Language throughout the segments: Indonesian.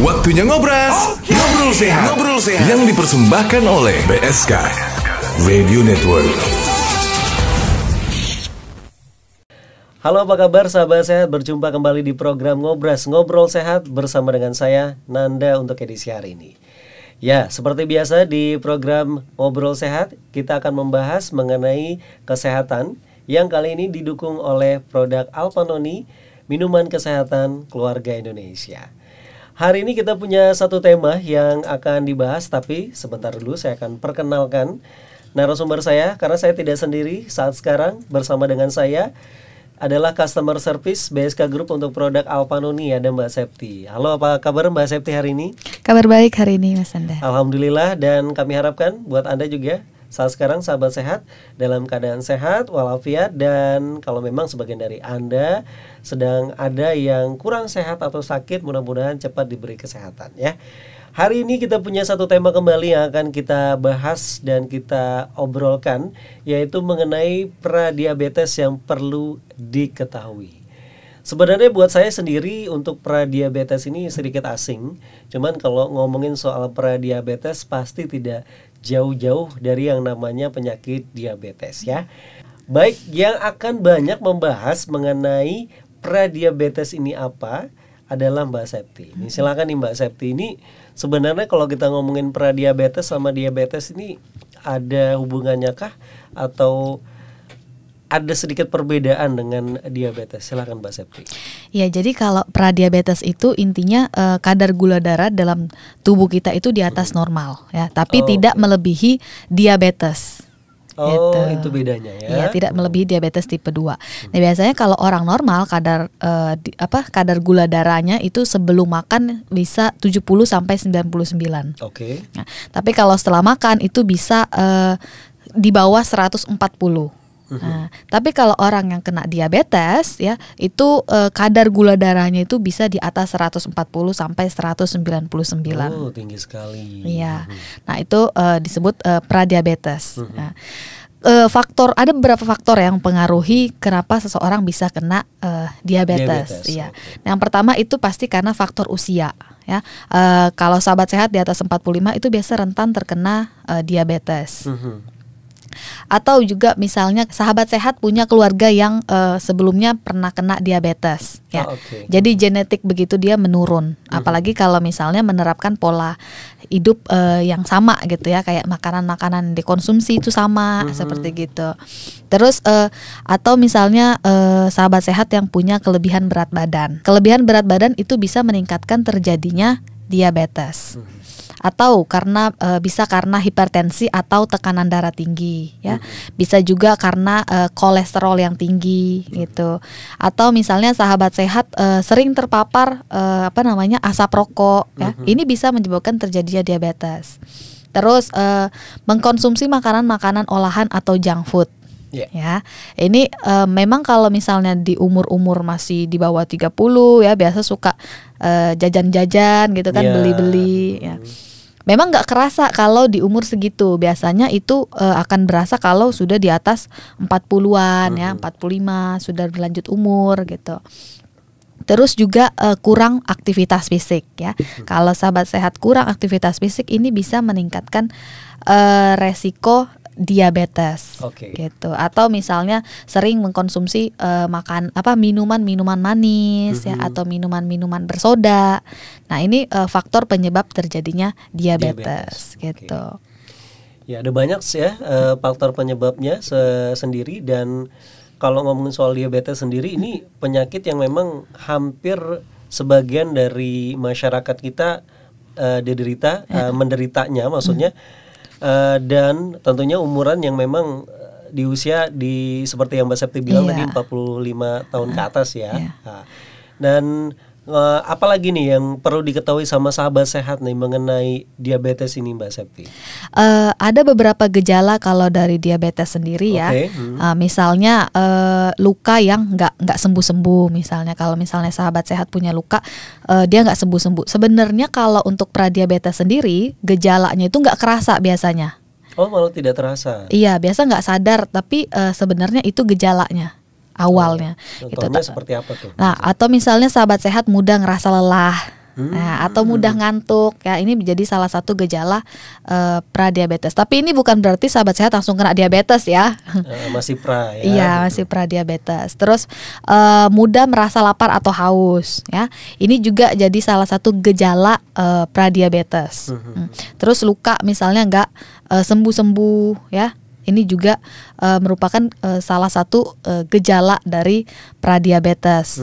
Waktunya ngobras. Ngobrol sehat. Ngobrol sehat. Yang dipersembahkan oleh BSK Radio Network. Halo, apa kabar sahabat sehat? Berjumpa kembali di program Ngobras, Ngobrol Sehat bersama dengan saya Nanda untuk edisi hari ini. Ya, seperti biasa di program Ngobrol Sehat kita akan membahas mengenai kesehatan yang kali ini didukung oleh produk Alpanoni, minuman kesehatan keluarga Indonesia. Hari ini kita punya satu tema yang akan dibahas, tapi sebentar dulu saya akan perkenalkan narasumber saya karena saya tidak sendiri saat sekarang. Bersama dengan saya adalah Customer Service BSK Group untuk produk Alpanoni, ada Mbak Septi. Halo, apa kabar Mbak Septi hari ini? Kabar baik hari ini Mas Anda. Alhamdulillah, dan kami harapkan buat Anda juga saat sekarang sahabat sehat dalam keadaan sehat walafiat, dan kalau memang sebagian dari Anda sedang ada yang kurang sehat atau sakit, mudah-mudahan cepat diberi kesehatan ya. Hari ini kita punya satu tema kembali yang akan kita bahas dan kita obrolkan, yaitu mengenai pradiabetes yang perlu diketahui. Sebenarnya buat saya sendiri untuk pradiabetes ini sedikit asing. Cuman kalau ngomongin soal pradiabetes pasti tidak jauh-jauh dari yang namanya penyakit diabetes ya. Baik, yang akan banyak membahas mengenai pradiabetes ini apa adalah Mbak Septi. Ini silakan nih Mbak Septi, ini sebenarnya kalau kita ngomongin pradiabetes sama diabetes ini ada hubungannya kah atau ada sedikit perbedaan dengan diabetes? Silakan Mbak Septi. Ya, jadi kalau pradiabetes itu intinya kadar gula darah dalam tubuh kita itu di atas normal ya, tapi tidak melebihi diabetes. Oh, itu bedanya ya. Iya, tidak melebihi diabetes tipe 2. Nah, biasanya kalau orang normal kadar kadar gula darahnya itu sebelum makan bisa 70 sampai 99. Oke. Nah, tapi kalau setelah makan itu bisa di bawah 140. Nah, tapi kalau orang yang kena diabetes ya, itu kadar gula darahnya itu bisa di atas 140 sampai 199. Oh, tinggi sekali. Iya. Nah, itu disebut pradiabetes. Nah, ada beberapa faktor yang mempengaruhi kenapa seseorang bisa kena diabetes. Iya. Okay. Yang pertama itu pasti karena faktor usia ya. Kalau sahabat sehat di atas 45 itu biasa rentan terkena diabetes. Atau juga misalnya sahabat sehat punya keluarga yang sebelumnya pernah kena diabetes ya. Jadi genetik begitu dia menurun. Apalagi kalau misalnya menerapkan pola hidup yang sama gitu ya, kayak makanan-makanan dikonsumsi itu sama seperti gitu. Terus atau misalnya sahabat sehat yang punya kelebihan berat badan. Kelebihan berat badan itu bisa meningkatkan terjadinya diabetes. Atau bisa karena hipertensi atau tekanan darah tinggi ya. Bisa juga karena kolesterol yang tinggi gitu. Atau misalnya sahabat sehat sering terpapar asap rokok ya. Ini bisa menyebabkan terjadinya diabetes. Terus mengkonsumsi makanan-makanan olahan atau junk food. Ya, ini memang kalau misalnya di umur-umur masih di bawah 30 ya, biasa suka jajan-jajan gitu kan, beli-beli ya. Memang nggak kerasa kalau di umur segitu, biasanya itu akan berasa kalau sudah di atas 40-an ya, 45 sudah berlanjut umur gitu. Terus juga kurang aktivitas fisik ya. Kalau sahabat sehat kurang aktivitas fisik, ini bisa meningkatkan resiko diabetes gitu. Atau misalnya sering mengkonsumsi minuman-minuman manis ya, atau minuman-minuman bersoda. Nah, ini faktor penyebab terjadinya diabetes gitu. Ya, ada banyak sih ya faktor penyebabnya sendiri, dan kalau ngomongin soal diabetes sendiri, ini penyakit yang memang hampir sebagian dari masyarakat kita menderitanya maksudnya. Dan tentunya umuran yang memang di usia seperti yang Mbak Septi bilang tadi 45 tahun ke atas ya. Dan apalagi nih yang perlu diketahui sama sahabat sehat nih mengenai diabetes ini Mbak Septi? Ada beberapa gejala kalau dari diabetes sendiri ya. Misalnya luka yang nggak sembuh-sembuh. Misalnya kalau misalnya sahabat sehat punya luka, dia nggak sembuh-sembuh. Sebenarnya kalau untuk pradiabetes sendiri gejalanya itu nggak kerasa biasanya. Oh, malah tidak terasa? Iya, biasa nggak sadar, tapi sebenarnya itu gejalanya awalnya. Contohnya seperti apa tuh? Nah, atau misalnya sahabat sehat mudah ngerasa lelah. Nah, atau mudah ngantuk ya, ini menjadi salah satu gejala pradiabetes. Tapi ini bukan berarti sahabat sehat langsung kena diabetes ya. Masih pra ya. Iya, masih pradiabetes. Terus mudah merasa lapar atau haus ya. Ini juga jadi salah satu gejala pradiabetes. Terus luka misalnya nggak sembuh-sembuh ya. Ini juga merupakan salah satu gejala dari pradiabetes.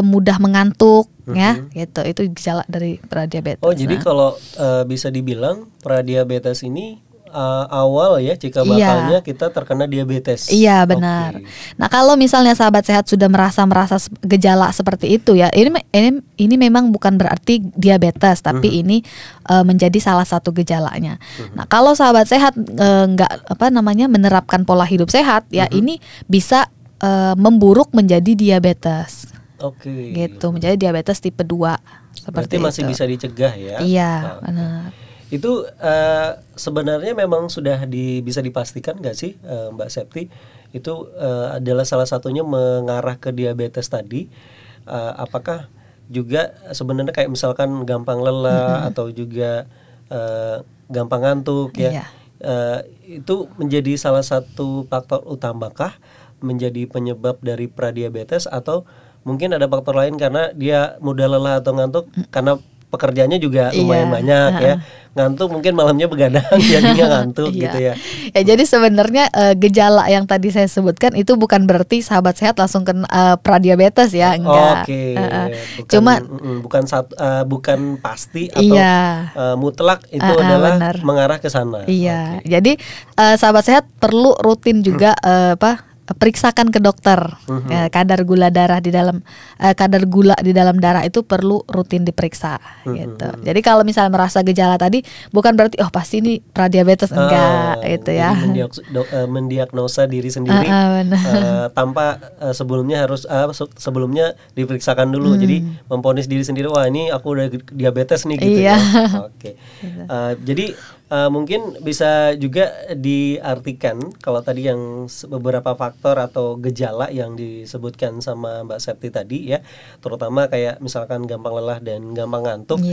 Mudah mengantuk ya, gitu. Itu gejala dari pradiabetes. Oh, jadi kalau bisa dibilang pradiabetes ini awal ya jika bakalnya kita terkena diabetes. Iya, benar. Nah, kalau misalnya sahabat sehat sudah merasa gejala seperti itu ya, ini memang bukan berarti diabetes, tapi ini menjadi salah satu gejalanya. Nah, kalau sahabat sehat menerapkan pola hidup sehat ya, ini bisa memburuk menjadi diabetes. Gitu, menjadi diabetes tipe 2 seperti berarti masih itu. Bisa dicegah ya. Iya, benar. Itu sebenarnya memang sudah bisa dipastikan nggak sih Mbak Septi itu adalah salah satunya mengarah ke diabetes tadi? Apakah juga sebenarnya kayak misalkan gampang lelah atau juga gampang ngantuk ya? Itu menjadi salah satu faktor utamakah menjadi penyebab dari pradiabetes, atau mungkin ada faktor lain karena dia mudah lelah atau ngantuk karena pekerjaannya juga lumayan banyak ya, ngantuk mungkin malamnya begadang jadinya ngantuk gitu ya. Ya, jadi sebenarnya gejala yang tadi saya sebutkan itu bukan berarti sahabat sehat langsung kena pradiabetes ya, enggak. Bukan pasti atau mutlak itu adalah mengarah ke sana. Iya. Jadi sahabat sehat perlu rutin juga periksakan ke dokter. Kadar gula di dalam darah itu perlu rutin diperiksa gitu. Jadi kalau misalnya merasa gejala tadi bukan berarti pasti ini pradiabetes, enggak gitu ya. Mendiagnosa diri sendiri tanpa sebelumnya sebelumnya diperiksakan dulu. Jadi memvonis diri sendiri, wah ini aku udah diabetes nih gitu ya. Jadi mungkin bisa juga diartikan kalau tadi yang beberapa faktor atau gejala yang disebutkan sama Mbak Septi tadi ya, terutama kayak misalkan gampang lelah dan gampang ngantuk.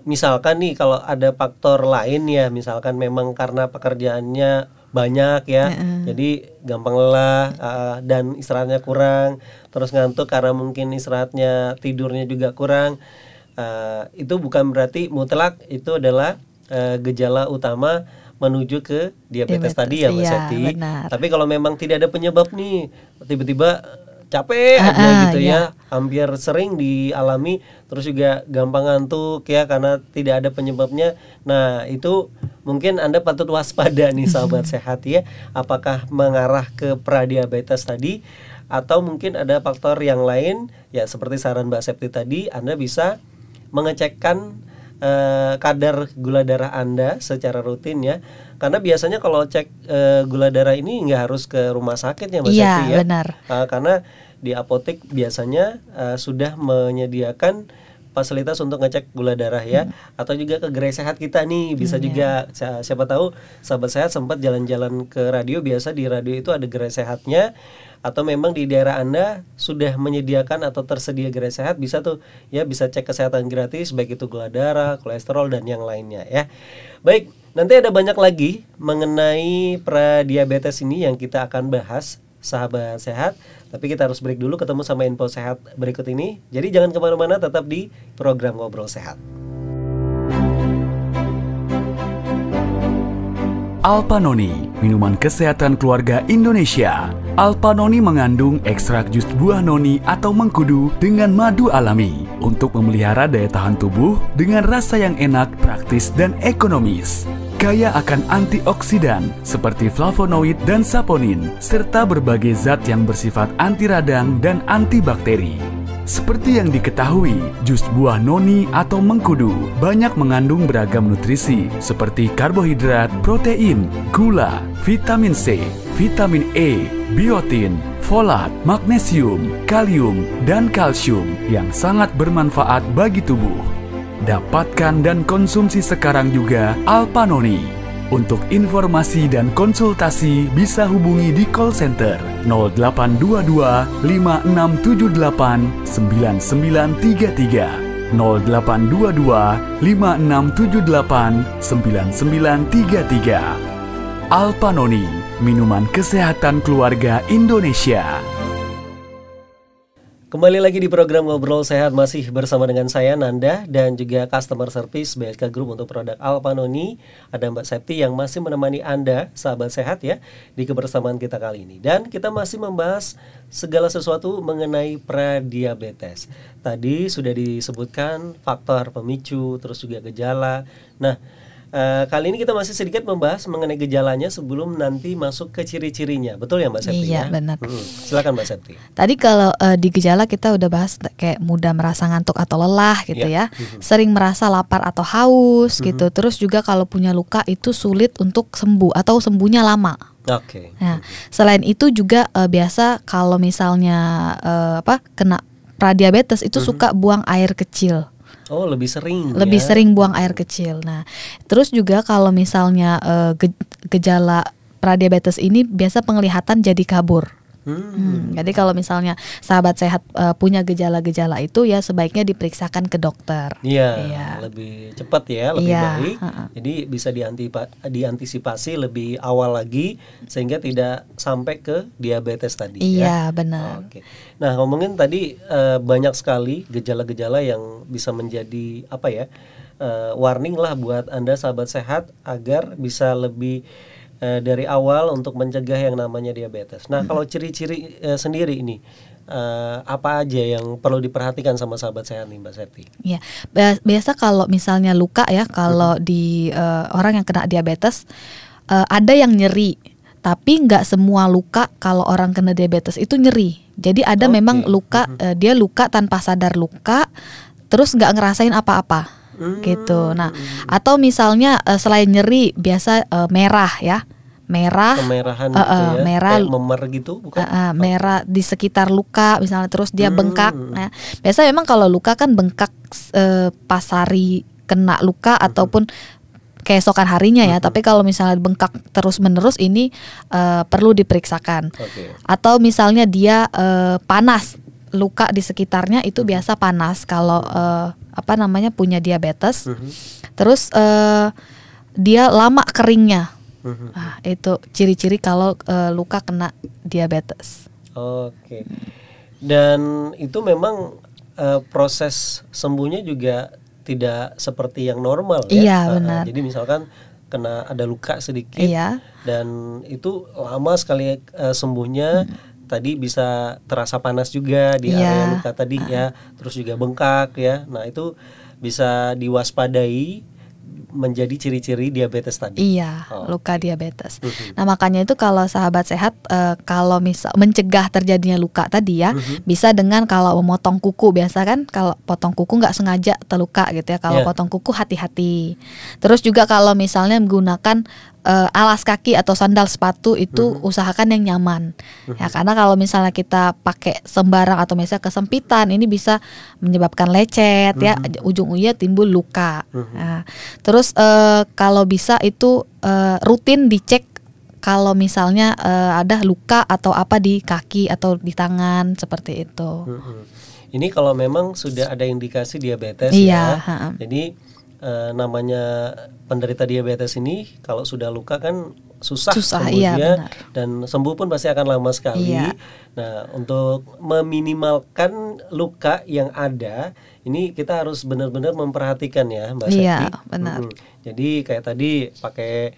Misalkan nih kalau ada faktor lain ya, misalkan memang karena pekerjaannya banyak ya, jadi gampang lelah dan istirahatnya kurang, terus ngantuk karena mungkin istirahatnya tidurnya juga kurang, itu bukan berarti mutlak itu adalah gejala utama menuju ke diabetes tadi ya Mbak Septi. Tapi kalau memang tidak ada penyebab nih, tiba-tiba capek aja gitu ya, hampir sering dialami, terus juga gampang ngantuk ya karena tidak ada penyebabnya. Nah, itu mungkin Anda patut waspada nih sahabat sehat ya, apakah mengarah ke pradiabetes tadi atau mungkin ada faktor yang lain ya, seperti saran Mbak Septi tadi, Anda bisa mengecekkan kadar gula darah Anda secara rutin ya, karena biasanya kalau cek gula darah ini nggak harus ke rumah sakit ya Mbak Septi ya. Benar. Karena di apotek biasanya sudah menyediakan fasilitas untuk ngecek gula darah ya, atau juga ke gerai sehat kita nih bisa juga, siapa tahu sahabat sehat sempat jalan-jalan ke radio, biasa di radio itu ada gerai sehatnya, atau memang di daerah Anda sudah menyediakan atau tersedia gerai sehat, bisa tuh ya, bisa cek kesehatan gratis baik itu gula darah, kolesterol dan yang lainnya ya. Baik, nanti ada banyak lagi mengenai pradiabetes ini yang kita akan bahas sahabat sehat, tapi kita harus break dulu, ketemu sama info sehat berikut ini. Jadi jangan kemana-mana, tetap di program Ngobrol Sehat. Alpanoni, minuman kesehatan keluarga Indonesia. Alpanoni mengandung ekstrak jus buah noni atau mengkudu dengan madu alami untuk memelihara daya tahan tubuh dengan rasa yang enak, praktis, dan ekonomis. Kaya akan antioksidan seperti flavonoid dan saponin, serta berbagai zat yang bersifat anti radang dan antibakteri. Seperti yang diketahui, jus buah noni atau mengkudu banyak mengandung beragam nutrisi seperti karbohidrat, protein, gula, vitamin C, vitamin E, biotin, folat, magnesium, kalium, dan kalsium yang sangat bermanfaat bagi tubuh. Dapatkan dan konsumsi sekarang juga Alpanoni. Untuk informasi dan konsultasi bisa hubungi di call center 0822 5678 9933 0822 5678 9933. Alpanoni, minuman kesehatan keluarga Indonesia. Kembali lagi di program Ngobrol Sehat, masih bersama dengan saya Nanda dan juga Customer Service BSK Group untuk produk Alpanoni. Ada Mbak Septi yang masih menemani Anda, sahabat sehat ya, di kebersamaan kita kali ini. Dan kita masih membahas segala sesuatu mengenai pradiabetes. Tadi sudah disebutkan faktor pemicu, terus juga gejala. Nah, kali ini kita masih sedikit membahas mengenai gejalanya sebelum nanti masuk ke ciri-cirinya. Betul ya Mbak Septi? Iya, ya? benar. Silakan Mbak Septi. Tadi kalau di gejala kita udah bahas kayak mudah merasa ngantuk atau lelah gitu ya. Sering merasa lapar atau haus gitu. Terus juga kalau punya luka itu sulit untuk sembuh atau sembuhnya lama. Oke. Nah, selain itu juga biasa kalau misalnya kena pradiabetes itu suka buang air kecil. Oh, lebih sering. Lebih sering buang air kecil. Nah, terus juga kalau misalnya gejala pradiabetes ini biasa penglihatan jadi kabur. Jadi kalau misalnya sahabat sehat punya gejala-gejala itu ya sebaiknya diperiksakan ke dokter. Iya, lebih cepat ya, lebih baik. Jadi bisa diantisipasi lebih awal lagi sehingga tidak sampai ke diabetes tadi. Iya, benar. Oke. Nah, ngomongin tadi banyak sekali gejala-gejala yang bisa menjadi warning lah buat Anda sahabat sehat agar bisa lebih dari awal untuk mencegah yang namanya diabetes. Nah, kalau ciri-ciri sendiri ini apa aja yang perlu diperhatikan sama sahabat sehat nih Mbak Septi? Iya, biasa kalau misalnya luka ya, kalau di orang yang kena diabetes ada yang nyeri, tapi nggak semua luka kalau orang kena diabetes itu nyeri. Jadi ada memang luka dia luka tanpa sadar luka, terus nggak ngerasain apa-apa. Gitu. Nah, atau misalnya selain nyeri biasa merah ya. Kemerahan gitu ya. Merah, kayak memer gitu bukan? Merah di sekitar luka misalnya, terus dia bengkak. Nah, biasa memang kalau luka kan bengkak pas hari kena luka ataupun keesokan harinya ya. Tapi kalau misalnya bengkak terus-menerus ini perlu diperiksakan. Atau misalnya dia panas, luka di sekitarnya itu biasa panas kalau punya diabetes. Terus dia lama keringnya. Nah, itu ciri-ciri kalau luka kena diabetes. Oke. Dan itu memang proses sembuhnya juga tidak seperti yang normal ya. Iya, benar. Jadi misalkan kena ada luka sedikit dan itu lama sekali sembuhnya. Tadi bisa terasa panas juga di area luka tadi ya, terus juga bengkak ya. Nah, itu bisa diwaspadai menjadi ciri-ciri diabetes tadi. Iya, luka diabetes. Nah, makanya itu kalau sahabat sehat kalau misal mencegah terjadinya luka tadi ya, bisa dengan kalau memotong kuku. Biasa kan kalau potong kuku nggak sengaja terluka gitu ya. Kalau potong kuku hati-hati. Terus juga kalau misalnya menggunakan alas kaki atau sandal sepatu itu usahakan yang nyaman. Ya, karena kalau misalnya kita pakai sembarang atau misalnya kesempitan, ini bisa menyebabkan lecet ya, ujung-ujungnya timbul luka. Nah, terus kalau bisa itu rutin dicek kalau misalnya ada luka atau apa di kaki atau di tangan seperti itu. Ini kalau memang sudah ada indikasi diabetes Jadi namanya penderita diabetes ini kalau sudah luka kan susah sembuhnya, dan sembuh pun pasti akan lama sekali. Nah, untuk meminimalkan luka yang ada, ini kita harus benar-benar memperhatikan ya Mbak Septi. Iya, benar. Jadi kayak tadi pakai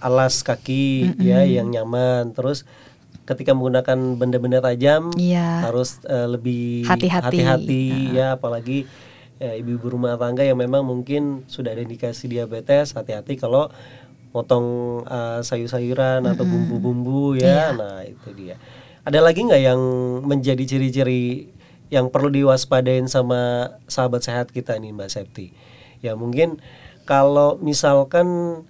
alas kaki ya yang nyaman, terus ketika menggunakan benda-benda tajam harus lebih hati-hati ya, apalagi ibu-ibu rumah tangga yang memang mungkin sudah ada indikasi diabetes, hati-hati kalau potong sayur-sayuran atau bumbu-bumbu ya. Nah, itu dia. Ada lagi nggak yang menjadi ciri-ciri yang perlu diwaspadain sama sahabat sehat kita nih Mbak Septi? Ya mungkin kalau misalkan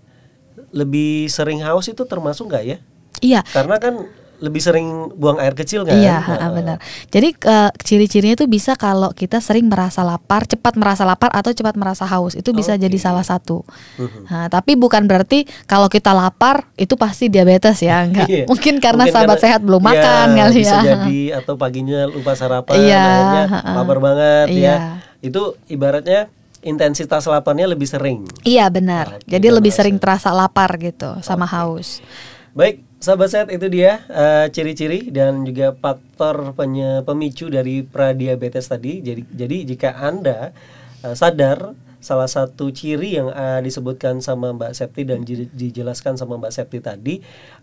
lebih sering haus itu termasuk nggak ya? Iya. Karena kan lebih sering buang air kecil kan? Iya, benar. Jadi ciri-cirinya itu bisa kalau kita sering merasa lapar, cepat merasa lapar atau cepat merasa haus, itu bisa jadi salah satu. Nah, tapi bukan berarti kalau kita lapar itu pasti diabetes ya, enggak. Mungkin karena sahabat sehat belum makan kali bisa ya. Jadi atau paginya lupa sarapan, akhirnya lapar banget ya. itu ibaratnya intensitas laparnya lebih sering. Iya benar. Oke, Jadi dan lebih haus sering ya. terasa lapar gitu sama haus. Baik, sahabat sehat, itu dia ciri-ciri dan juga faktor pemicu dari pradiabetes tadi. Jadi jika Anda sadar salah satu ciri yang disebutkan sama Mbak Septi dan dijelaskan sama Mbak Septi tadi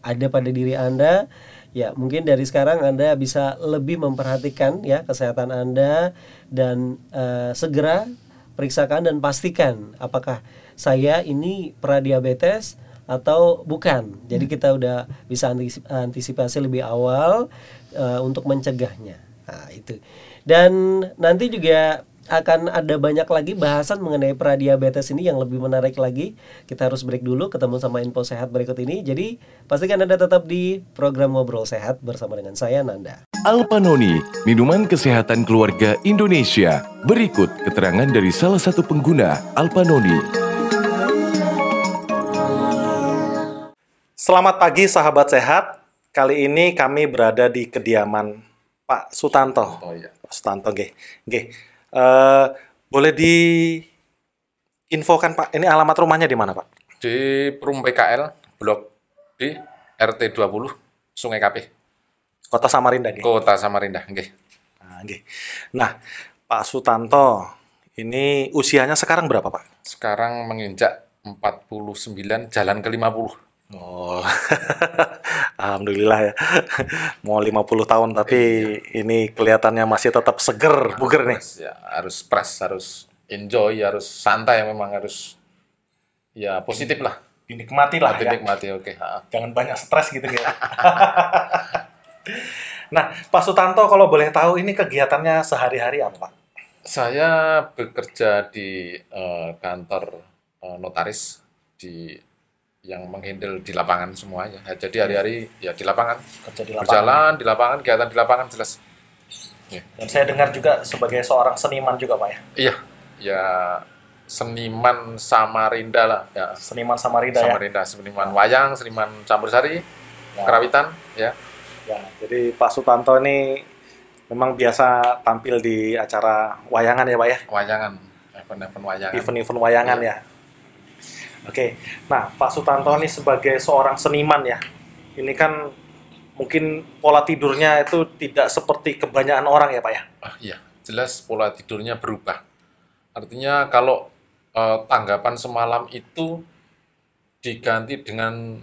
ada pada diri Anda, ya mungkin dari sekarang Anda bisa lebih memperhatikan ya kesehatan Anda dan segera periksakan dan pastikan apakah saya ini pradiabetes atau bukan. Jadi kita udah bisa antisipasi lebih awal untuk mencegahnya. Nah, itu. Dan nanti juga akan ada banyak lagi bahasan mengenai pradiabetes ini yang lebih menarik lagi. Kita harus break dulu, ketemu sama info sehat berikut ini. Jadi pastikan Anda tetap di program Ngobrol Sehat bersama dengan saya Nanda. Alpanoni, minuman kesehatan keluarga Indonesia. Berikut keterangan dari salah satu pengguna Alpanoni. Selamat pagi sahabat sehat. Kali ini kami berada di kediaman Pak Sutanto. Pak Sutanto, nggih. Boleh diinfokan Pak, ini alamat rumahnya di mana Pak? Di Perum PKL, Blok B, RT 20, Sungai Kapih, Kota Samarinda, nggih. Kota Samarinda, nggih. Nah, nggih. Nah, Pak Sutanto, ini usianya sekarang berapa Pak? Sekarang menginjak 49, jalan ke 50. Oh, alhamdulillah ya. Mau 50 tahun tapi ini kelihatannya masih tetap seger, buger nih. Ya, harus press, harus enjoy, harus santai, memang harus ya positif lah. Dinikmati lah ya. Dinikmati, oke. Jangan banyak stres gitu ya. Nah, Pak Sutanto kalau boleh tahu ini kegiatannya sehari-hari apa Pak? Saya bekerja di kantor notaris yang menghandle di lapangan semuanya. Ya, jadi hari-hari ya di lapangan, Kerja di lapangan. berjalan di lapangan, kegiatan di lapangan jelas. Ya. Dan saya dengar juga sebagai seorang seniman juga Pak ya. Iya, ya seniman Samarinda lah, ya. Seniman Samarinda ya. Samarinda, seniman wayang, seniman campur sari, kerawitan, ya. Ya, jadi Pak Sutanto ini memang biasa tampil di acara wayangan ya Pak ya. Wayangan, event-event wayangan. Event-event wayangan ya. Oke, nah Pak Sutanto ini sebagai seorang seniman ya, ini kan mungkin pola tidurnya itu tidak seperti kebanyakan orang ya Pak ya? Iya, jelas pola tidurnya berubah. Artinya kalau tanggapan semalam itu diganti dengan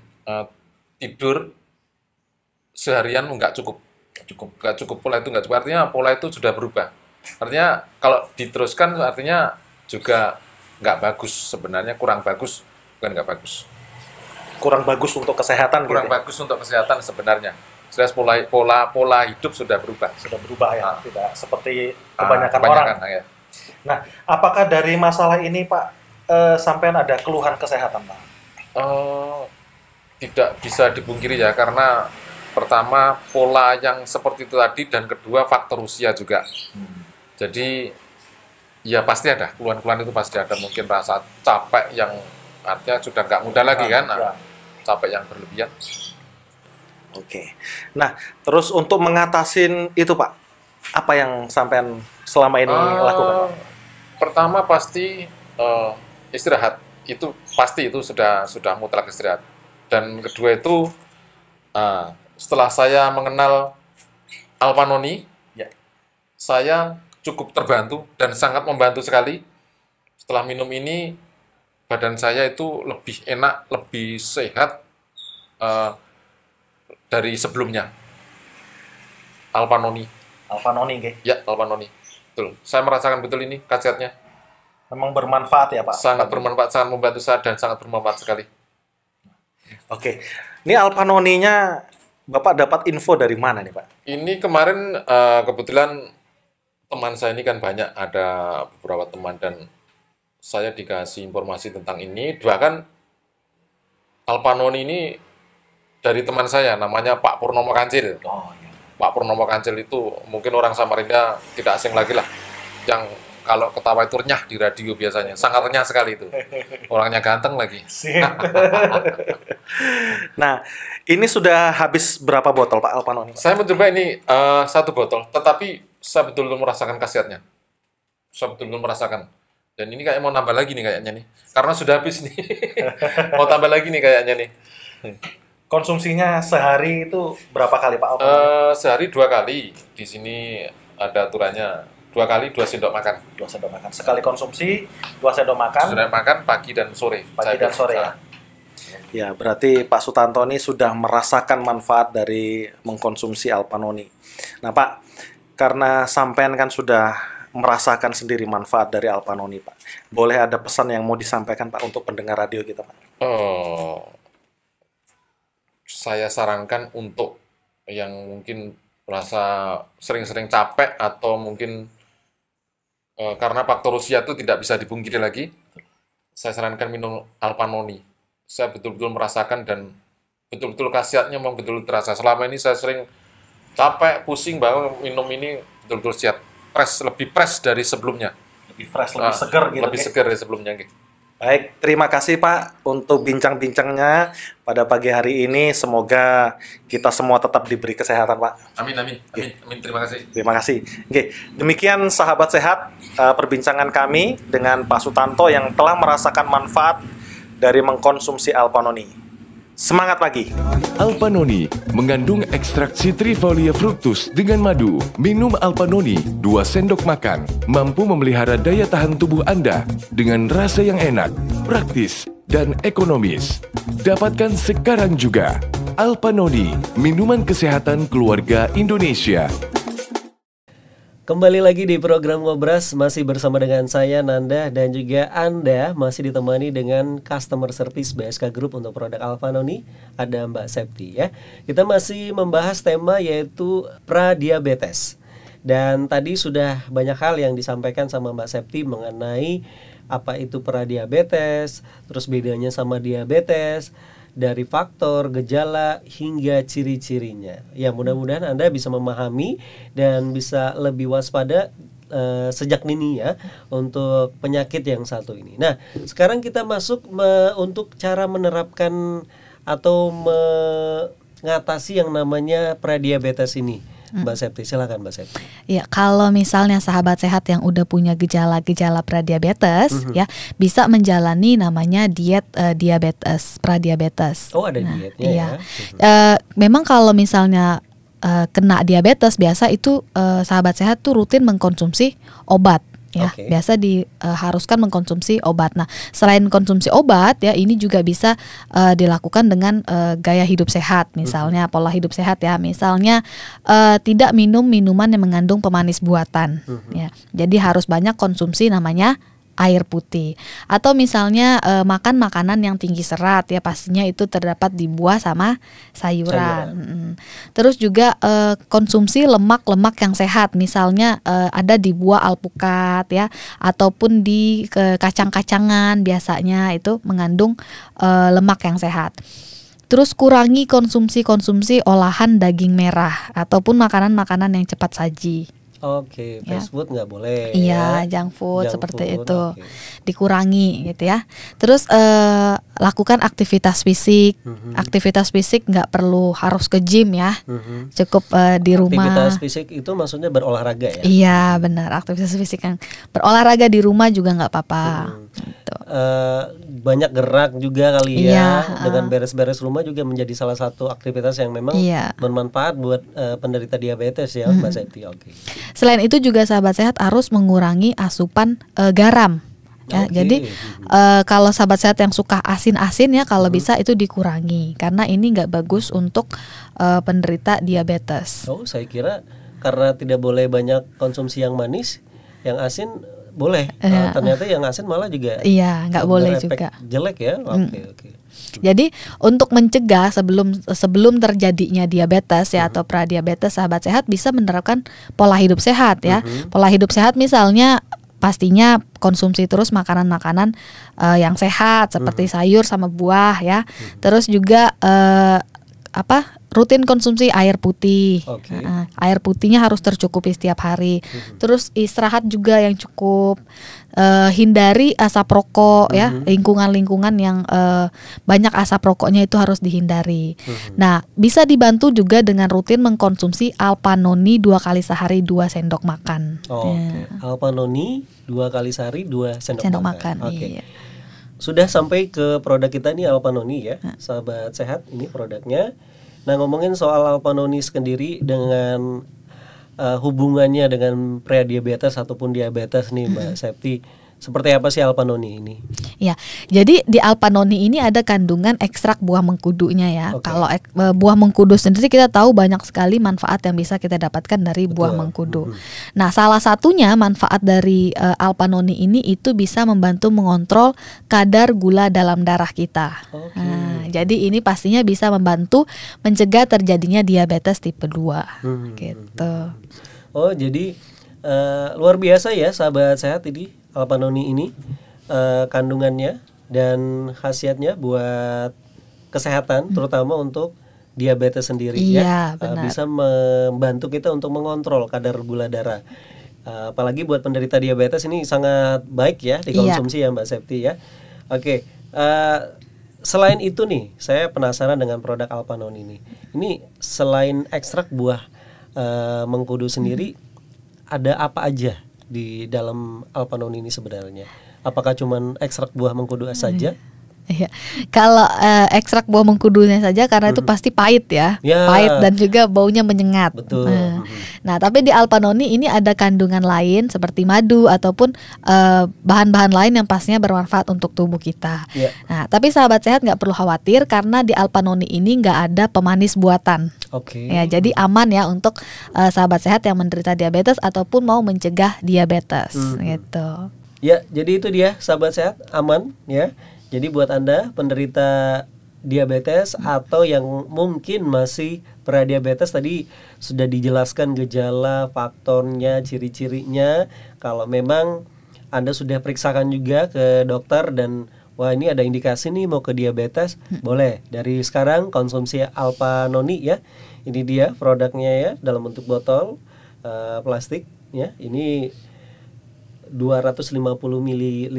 tidur seharian nggak cukup. Nggak cukup, pola itu nggak cukup. Artinya pola itu sudah berubah. Artinya kalau diteruskan artinya juga nggak bagus, sebenarnya kurang bagus. Bukan nggak bagus. Kurang bagus untuk kesehatan Kurang gitu ya? bagus untuk kesehatan sebenarnya. Jelas pola hidup sudah berubah. Sudah berubah ya, tidak seperti kebanyakan orang. Ya. Nah, apakah dari masalah ini Pak, sampean ada keluhan kesehatan Pak? Tidak bisa dipungkiri ya, karena pertama pola yang seperti itu tadi, dan kedua faktor usia juga. Jadi ya pasti ada, keluhan-keluhan itu pasti ada. Mungkin rasa capek yang artinya sudah nggak muda lagi kan, Ya. capek yang berlebihan. Oke. Nah, terus untuk mengatasin itu Pak, apa yang sampean selama ini lakukan? Pertama pasti istirahat, itu pasti itu sudah mutlak istirahat. Dan kedua itu setelah saya mengenal Alpanoni, Ya. saya cukup terbantu dan sangat membantu sekali. Setelah minum ini, badan saya itu lebih enak, lebih sehat dari sebelumnya. Alpanoni. Alpanoni nggih. Ya, Alpanoni. Betul. Saya merasakan betul ini khasiatnya. Memang bermanfaat ya Pak? Sangat bermanfaat, sangat membantu saya dan sangat bermanfaat sekali. Oke. Ini Alpanoninya Bapak dapat info dari mana nih Pak? Ini kemarin kebetulan teman saya ini kan banyak, ada beberapa teman, dan saya dikasih informasi tentang ini. Bahkan Alpanoni ini dari teman saya, namanya Pak Purnomo Kancil. Oh iya. Pak Purnomo Kancil itu mungkin orang Samarinda tidak asing lagi lah. Yang kalau ketawa itu renyah di radio biasanya. Sangat renyah sekali itu. Orangnya ganteng lagi. Sip. Nah, ini sudah habis berapa botol Pak Alpanoni? Saya mencoba ini 1 botol, tetapi saya betul-betul merasakan khasiatnya. saya betul-betul merasakan. Dan ini kayak mau nambah lagi nih kayaknya nih. Karena sudah habis nih. Mau tambah lagi nih kayaknya nih. Konsumsinya sehari itu berapa kali Pak? Sehari 2 kali. Di sini ada aturannya 2 kali 2 sendok makan. 2 sendok makan. Sekali konsumsi 2 sendok makan. Sudah makan pagi dan sore. Pagi dan sore ya. Ya, berarti Pak Sutanto ini sudah merasakan manfaat dari mengkonsumsi Alpanoni. Nah Pak, karena sampean kan sudah merasakan sendiri manfaat dari Alpanoni Pak. Boleh ada pesan yang mau disampaikan Pak untuk pendengar radio kita Pak? Saya sarankan untuk yang mungkin merasa sering-sering capek atau mungkin karena faktor usia itu tidak bisa dipungkiri lagi, saya sarankan minum Alpanoni. Saya betul-betul merasakan dan betul-betul khasiatnya memang betul terasa. Selama ini saya sering capek, pusing banget, minum ini betul-betul siap. Lebih fresh dari sebelumnya. Lebih fresh, lebih segar gitu. Lebih segar dari sebelumnya. Baik, terima kasih Pak untuk bincang-bincangnya pada pagi hari ini. Semoga kita semua tetap diberi kesehatan Pak. Amin. Terima kasih. Terima kasih. Oke, demikian sahabat sehat perbincangan kami dengan Pak Sutanto yang telah merasakan manfaat dari mengkonsumsi Alpanoni. Semangat pagi. Alpanoni mengandung ekstrak Citrifolia fructus dengan madu. Minum Alpanoni 2 sendok makan mampu memelihara daya tahan tubuh Anda dengan rasa yang enak, praktis, dan ekonomis. Dapatkan sekarang juga. Alpanoni, minuman kesehatan keluarga Indonesia. Kembali lagi di program Ngobras, masih bersama dengan saya Nanda dan juga Anda masih ditemani dengan Customer Service BSK Group untuk produk Alpanoni, ada Mbak Septi ya. Kita masih membahas tema yaitu pradiabetes. Dan tadi sudah banyak hal yang disampaikan sama Mbak Septi mengenai apa itu pradiabetes, terus bedanya sama diabetes, dari faktor, gejala, hingga ciri-cirinya. Ya mudah-mudahan Anda bisa memahami dan bisa lebih waspada sejak dini ya untuk penyakit yang satu ini. Nah sekarang kita masuk untuk cara menerapkan atau mengatasi yang namanya pradiabetes ini. Mbak Septi, silakan Mbak Septi. Ya, kalau misalnya sahabat sehat yang udah punya gejala-gejala pradiabetes, ya bisa menjalani namanya diet pradiabetes. Oh, ada dietnya iya. ya. Memang kalau misalnya kena diabetes, biasa itu sahabat sehat tuh rutin mengkonsumsi obat. Ya, biasa diharuskan mengkonsumsi obat. Nah, selain konsumsi obat ya, ini juga bisa dilakukan dengan gaya hidup sehat, misalnya pola hidup sehat ya, misalnya tidak minum minuman yang mengandung pemanis buatan. Ya, jadi harus banyak konsumsi namanya air putih, atau misalnya makan makanan yang tinggi serat ya, pastinya itu terdapat di buah sama sayuran. Terus juga konsumsi lemak-lemak yang sehat, misalnya ada di buah alpukat ya, ataupun di kacang-kacangan, biasanya itu mengandung lemak yang sehat. Terus kurangi konsumsi olahan daging merah ataupun makanan-makanan yang cepat saji. Oke, fast food nggak boleh. Iya, ya. junk food seperti itu, dikurangi gitu ya. Terus lakukan aktivitas fisik. Aktivitas fisik nggak perlu harus ke gym ya, cukup di rumah. Aktivitas fisik itu maksudnya berolahraga ya? Iya benar, aktivitas fisik yang berolahraga di rumah juga nggak apa-apa. Gitu. Banyak gerak juga kali ya, dengan beres-beres rumah juga menjadi salah satu aktivitas yang memang bermanfaat buat penderita diabetes ya, Mbak Septi. Oke. Selain itu juga sahabat sehat harus mengurangi asupan garam. Ya, jadi kalau sahabat sehat yang suka asin-asin ya, kalau bisa itu dikurangi karena ini nggak bagus untuk penderita diabetes. Oh, saya kira karena tidak boleh banyak konsumsi yang manis, yang asin boleh. Ternyata yang asin malah juga nggak boleh juga. Jelek ya. Oke. Jadi untuk mencegah sebelum terjadinya diabetes ya atau pradiabetes, sahabat sehat bisa menerapkan pola hidup sehat ya. Pola hidup sehat misalnya pastinya konsumsi terus makanan-makanan yang sehat seperti sayur sama buah ya. Terus juga rutin konsumsi air putih. Oke. Air putihnya harus tercukupi setiap hari. Terus istirahat juga yang cukup. Hindari asap rokok ya, lingkungan-lingkungan yang banyak asap rokoknya itu harus dihindari. Nah, bisa dibantu juga dengan rutin mengkonsumsi Alpanoni 2 kali sehari 2 sendok makan. Oke. Alpanoni 2 kali sehari 2 sendok makan. Oke. Iya. Sudah sampai ke produk kita nih, Alpanoni ya, sahabat sehat, ini produknya. Nah, ngomongin soal Alpanoni sendiri dengan hubungannya dengan prediabetes ataupun diabetes nih, Mbak Septi, seperti apa sih Alpanoni ini? Ya, jadi di Alpanoni ini ada kandungan ekstrak buah mengkudunya ya. Oke. Kalau buah mengkudu sendiri kita tahu banyak sekali manfaat yang bisa kita dapatkan dari buah mengkudu. Nah, salah satunya manfaat dari Alpanoni ini itu bisa membantu mengontrol kadar gula dalam darah kita. Oke. Nah, jadi ini pastinya bisa membantu mencegah terjadinya diabetes tipe 2 gitu. Oh, jadi luar biasa ya sahabat sehat, ini Alpanoni ini kandungannya dan khasiatnya buat kesehatan, terutama untuk diabetes sendiri ya. Benar. Bisa membantu kita untuk mengontrol kadar gula darah. Apalagi buat penderita diabetes ini sangat baik ya dikonsumsi ya Mbak Septi ya. Oke, selain itu nih, saya penasaran dengan produk Alpanoni ini. Ini selain ekstrak buah mengkudu sendiri, ada apa aja di dalam Alpanoni ini sebenarnya? Apakah cuman ekstrak buah mengkudu saja? Iya, kalau ekstrak buah mengkudunya saja karena itu pasti pahit ya, pahit dan juga baunya menyengat. Betul. Nah, tapi di Alpanoni ini ada kandungan lain seperti madu ataupun bahan-bahan lain yang pastinya bermanfaat untuk tubuh kita. Nah, tapi sahabat sehat nggak perlu khawatir karena di Alpanoni ini nggak ada pemanis buatan. Oke. Ya, jadi aman ya untuk sahabat sehat yang menderita diabetes ataupun mau mencegah diabetes gitu. Ya, jadi itu dia sahabat sehat, aman ya. Jadi buat Anda penderita diabetes atau yang mungkin masih pradiabetes, tadi sudah dijelaskan gejala, faktornya, ciri-cirinya. Kalau memang Anda sudah periksakan juga ke dokter dan wah ini ada indikasi nih mau ke diabetes, boleh dari sekarang konsumsi Alpanoni ya. Ini dia produknya ya, dalam bentuk botol plastik ya. Ini 250 ml,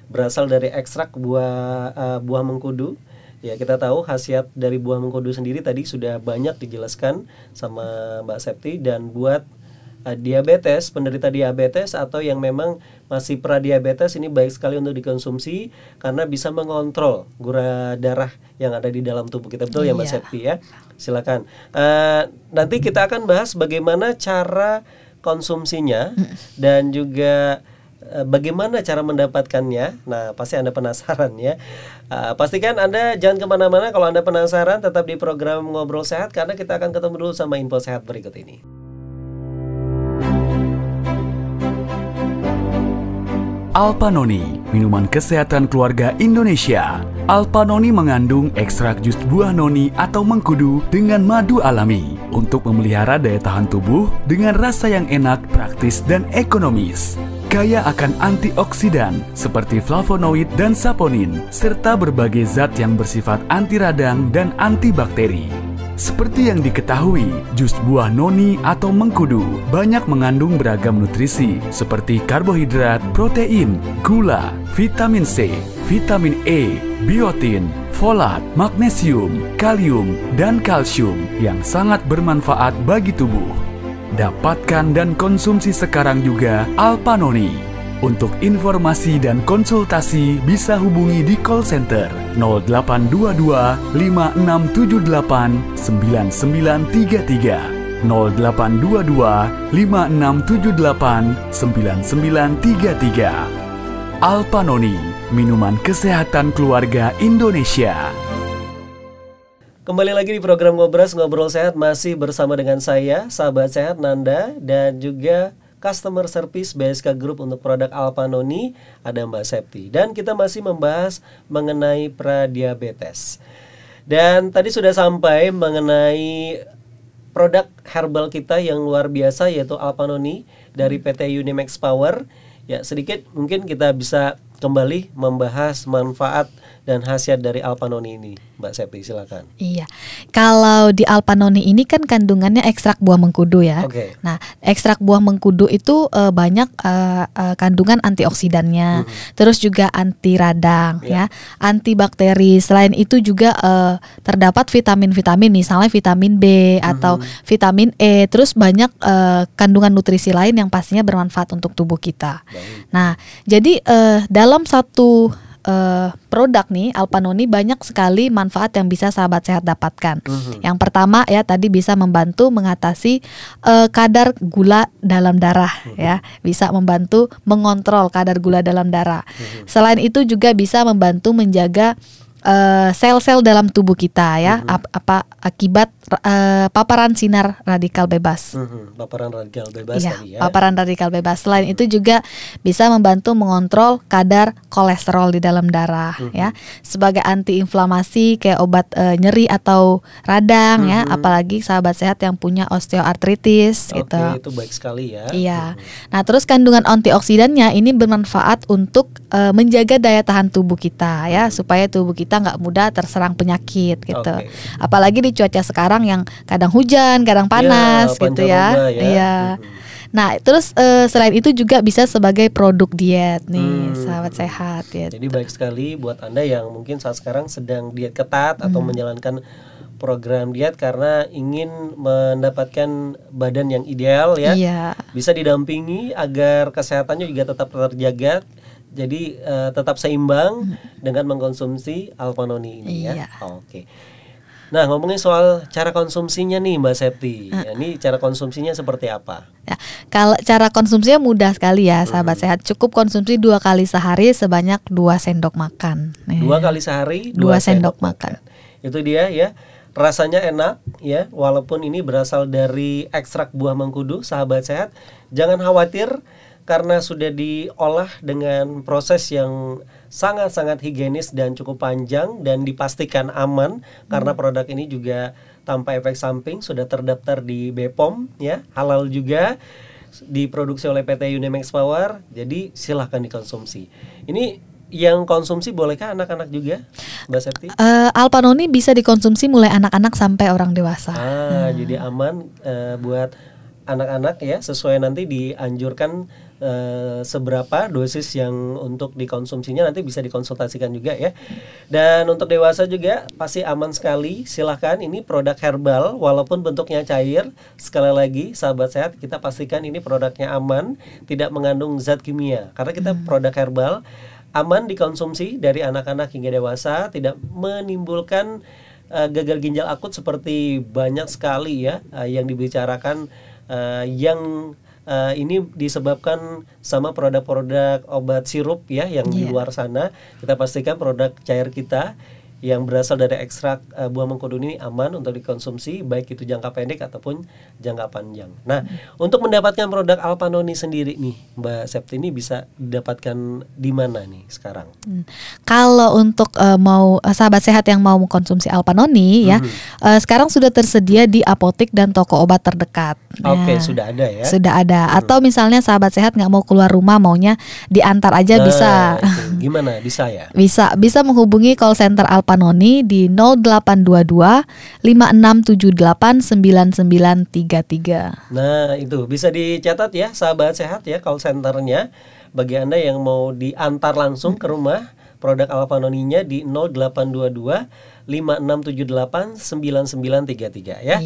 berasal dari ekstrak buah mengkudu. Ya, kita tahu khasiat dari buah mengkudu sendiri tadi sudah banyak dijelaskan sama Mbak Septi. Dan buat diabetes, penderita diabetes atau yang memang masih pradiabetes, ini baik sekali untuk dikonsumsi karena bisa mengontrol gula darah yang ada di dalam tubuh kita. Betul ya Mbak Septi ya? Silakan. Nanti kita akan bahas bagaimana cara konsumsinya dan juga bagaimana cara mendapatkannya. Nah, pasti Anda penasaran ya. Pastikan Anda jangan kemana-mana. Kalau Anda penasaran, tetap di program Ngobrol Sehat karena kita akan ketemu dulu sama info sehat berikut ini. Alpanoni, minuman kesehatan keluarga Indonesia. Alpanoni mengandung ekstrak jus buah noni atau mengkudu dengan madu alami untuk memelihara daya tahan tubuh dengan rasa yang enak, praktis, dan ekonomis. Kaya akan antioksidan seperti flavonoid dan saponin, serta berbagai zat yang bersifat anti radang dan antibakteri. Seperti yang diketahui, jus buah noni atau mengkudu banyak mengandung beragam nutrisi seperti karbohidrat, protein, gula, vitamin C, vitamin E, biotin, folat, magnesium, kalium, dan kalsium yang sangat bermanfaat bagi tubuh. Dapatkan dan konsumsi sekarang juga Alpanoni. Untuk informasi dan konsultasi bisa hubungi di call center 0822 5678 9933 0822 5678 9933. Alpanoni, minuman kesehatan keluarga Indonesia. Kembali lagi di program Ngobrol Sehat, masih bersama dengan saya, sahabat sehat Nanda, dan juga Customer Service BSK Group untuk produk Alpanoni, ada Mbak Septi. Dan kita masih membahas mengenai pradiabetes. Dan tadi sudah sampai mengenai produk herbal kita yang luar biasa, yaitu Alpanoni dari PT Unimax Power. Ya, sedikit mungkin kita bisa kembali membahas manfaat dan khasiat dari Alpanoni ini, Mbak Septi, silakan. Iya, kalau di Alpanoni ini kan kandungannya ekstrak buah mengkudu ya. Oke. Nah, ekstrak buah mengkudu itu banyak kandungan antioksidannya, terus juga anti radang ya, antibakteri. Selain itu juga terdapat vitamin-vitamin, misalnya vitamin B atau vitamin E. Terus banyak kandungan nutrisi lain yang pastinya bermanfaat untuk tubuh kita. Nah, jadi dalam satu produk nih Alpanoni banyak sekali manfaat yang bisa sahabat sehat dapatkan. Yang pertama ya tadi bisa membantu mengatasi kadar gula dalam darah ya, bisa membantu mengontrol kadar gula dalam darah. Selain itu juga bisa membantu menjaga sel-sel dalam tubuh kita ya, akibat paparan sinar radikal bebas. Paparan radikal bebas tadi ya. Paparan radikal bebas. Selain itu juga bisa membantu mengontrol kadar kolesterol di dalam darah ya. Sebagai antiinflamasi kayak obat nyeri atau radang ya, apalagi sahabat sehat yang punya osteoartritis gitu. Itu baik sekali ya. Iya. Nah, terus kandungan antioksidannya ini bermanfaat untuk menjaga daya tahan tubuh kita ya, supaya tubuh kita nggak mudah terserang penyakit gitu. Apalagi di cuaca sekarang yang kadang hujan, kadang panas gitu ya. Iya. Nah, terus selain itu juga bisa sebagai produk diet nih, sahabat sehat ya. Jadi baik sekali buat Anda yang mungkin saat sekarang sedang diet ketat atau menjalankan program diet karena ingin mendapatkan badan yang ideal ya. Bisa didampingi agar kesehatannya juga tetap terjaga. Jadi tetap seimbang dengan mengkonsumsi Alpanoni ini ya. Oke. Nah, ngomongin soal cara konsumsinya nih Mbak Septi. Ini cara konsumsinya seperti apa? Ya, kalau cara konsumsinya mudah sekali ya sahabat sehat. Cukup konsumsi 2 kali sehari sebanyak 2 sendok makan. 2 kali sehari 2 sendok makan. Itu dia ya. Rasanya enak ya, walaupun ini berasal dari ekstrak buah mengkudu, sahabat sehat. Jangan khawatir karena sudah diolah dengan proses yang sangat-sangat higienis dan cukup panjang dan dipastikan aman karena produk ini juga tanpa efek samping, sudah terdaftar di BPOM ya, halal juga, diproduksi oleh PT Unimax Power. Jadi silahkan dikonsumsi. Ini yang konsumsi bolehkah anak-anak juga, Mbak Septi? Alpanoni bisa dikonsumsi mulai anak-anak sampai orang dewasa. Jadi aman buat anak-anak ya, sesuai nanti dianjurkan seberapa dosis yang untuk dikonsumsinya, nanti bisa dikonsultasikan juga ya. Dan untuk dewasa juga pasti aman sekali. Silahkan, ini produk herbal walaupun bentuknya cair. Sekali lagi sahabat sehat, kita pastikan ini produknya aman, tidak mengandung zat kimia. Karena kita produk herbal, aman dikonsumsi dari anak-anak hingga dewasa, tidak menimbulkan gagal ginjal akut seperti banyak sekali ya yang dibicarakan, yang ini disebabkan sama produk-produk obat sirup ya yang di luar sana. Kita pastikan produk cair kita yang berasal dari ekstrak buah mengkudu ini aman untuk dikonsumsi, baik itu jangka pendek ataupun jangka panjang. Nah, untuk mendapatkan produk Alpanoni sendiri nih, Mbak Septi, ini bisa didapatkan di mana nih sekarang? Kalau untuk mau sahabat sehat yang mau mengkonsumsi Alpanoni ya, sekarang sudah tersedia di apotek dan toko obat terdekat. Oke, sudah ada ya? Sudah ada. Atau misalnya sahabat sehat nggak mau keluar rumah, maunya diantar aja bisa. Gimana? Bisa ya? Bisa menghubungi call center Alpanoni di 0822 5678 9933. Nah, itu bisa dicatat ya sahabat sehat ya, call centernya. Bagi Anda yang mau diantar langsung ke rumah, produk Alpanoninya di 0822 5678 9933 ya.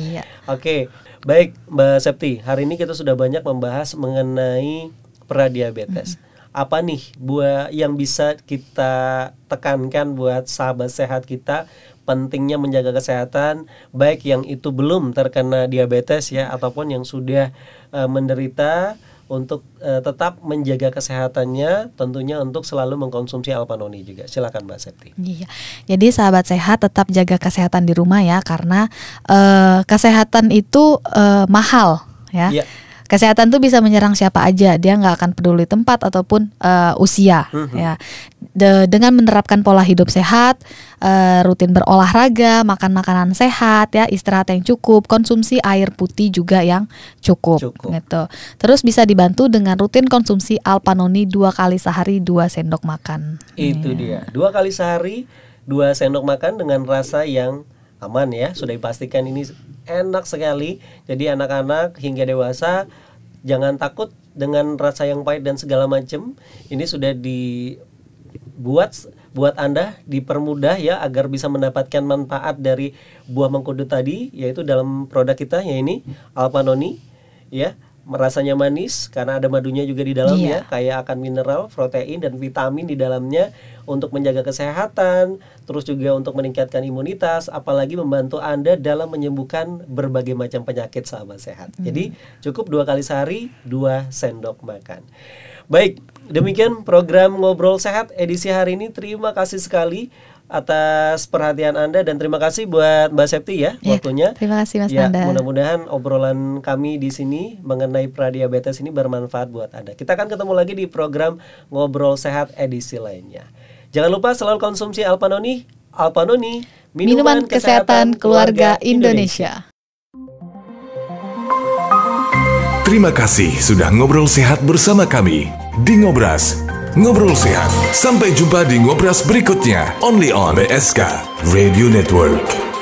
Oke, baik Mbak Septi, hari ini kita sudah banyak membahas mengenai pradiabetes. Apa nih buat yang bisa kita tekankan buat sahabat sehat kita, pentingnya menjaga kesehatan, baik yang itu belum terkena diabetes ya, ataupun yang sudah menderita, untuk tetap menjaga kesehatannya, tentunya untuk selalu mengkonsumsi Alpanoni juga. Silakan Mbak Septi. Iya. Jadi sahabat sehat tetap jaga kesehatan di rumah ya, karena kesehatan itu mahal ya. Kesehatan tuh bisa menyerang siapa aja, dia nggak akan peduli tempat ataupun usia. Ya, dengan menerapkan pola hidup sehat, rutin berolahraga, makan makanan sehat, ya, istirahat yang cukup, konsumsi air putih juga yang cukup. Gitu. Terus bisa dibantu dengan rutin konsumsi Alpanoni 2 kali sehari 2 sendok makan. Itu dia, 2 kali sehari 2 sendok makan dengan rasa yang aman ya, sudah dipastikan ini enak sekali. Jadi anak-anak hingga dewasa jangan takut dengan rasa yang pahit dan segala macam. Ini sudah dibuat buat Anda dipermudah ya agar bisa mendapatkan manfaat dari buah mengkudu tadi, yaitu dalam produk kita ya ini Alpanoni ya. Rasanya manis karena ada madunya juga di dalamnya, kaya akan mineral, protein dan vitamin di dalamnya untuk menjaga kesehatan, terus juga untuk meningkatkan imunitas, apalagi membantu Anda dalam menyembuhkan berbagai macam penyakit sahabat sehat. Jadi cukup 2 kali sehari 2 sendok makan. Baik, demikian program Ngobrol Sehat edisi hari ini. Terima kasih sekali atas perhatian Anda dan terima kasih buat Mbak Septi ya waktunya. Terima kasih Mas ya, Nanda. Mudah-mudahan obrolan kami di sini mengenai pradiabetes ini bermanfaat buat Anda. Kita akan ketemu lagi di program Ngobrol Sehat edisi lainnya. Jangan lupa selalu konsumsi Alpanoni. Alpanoni, minuman kesehatan keluarga Indonesia. Terima kasih sudah ngobrol sehat bersama kami di Ngobras. Ngobrol Sehat. Sampai jumpa di Ngobras berikutnya. Only on BSK Radio Network.